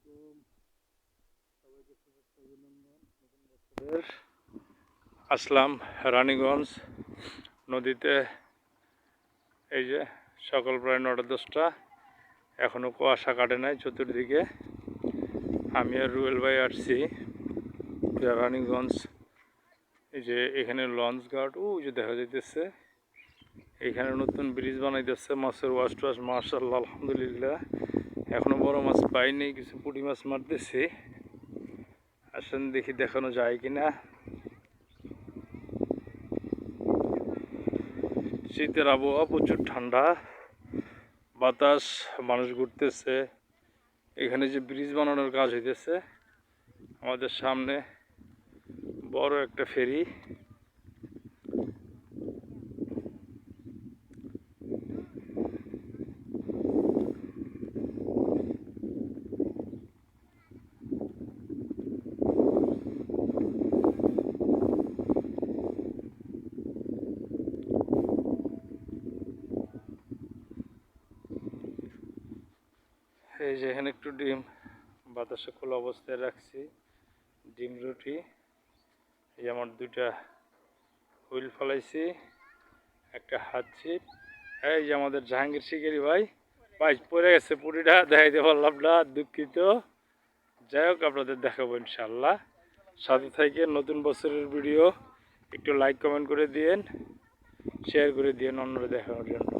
আলাইকুম, সবাইকে শুভেচ্ছা অভিনন্দন। নতুন বছরের আসলাম রানীগঞ্জ নদীতে। এই যে সকাল প্রায় 9টা-10টা, এখনো কুয়াশা কাটে নাই চতুর্দিকে। আমি আর রুয়েল ভাই আসছি রানীগঞ্জ। এই যে এখানে লঞ্চ ঘাট ও যে দেখা যাইতেছে, এখানে নতুন ব্রিজ বানাইতেছে, মাছের ওয়াশ টোয়াশ মাশাআল্লাহ আলহামদুলিল্লাহ। এখনো বড় মাছ পাইনি, কিছু পুঁটি মাছ মারতেছি। আসেন দেখি দেখানো যায় কিনা। শীতের আবহাওয়া, প্রচুর ঠান্ডা বাতাস, মানুষ ঘুরতেছে। এখানে যে ব্রিজ বানানোর কাজ হইতেছে, আমাদের সামনে বড় একটা ফেরি। এই যে এখানে একটু ডিম বাতাসে খোলা অবস্থায় রাখছি, ডিম রুটি। এই আমার 2টা হুইল ফেলাইছি, একটা হাত ছিপ। এই যে আমাদের জাহাঙ্গীর শিকারি ভাই ভাই পড়ে গেছে, পুরিটা দেখাইতে পারলাম না, দুঃখিত। যাই হোক, আপনাদের দেখাবো ইনশাল্লাহ। সাথে থেকে নতুন বছরের ভিডিও একটু লাইক কমেন্ট করে দিয়েন, শেয়ার করে দিয়েন অন্যরা দেখানোর জন্য।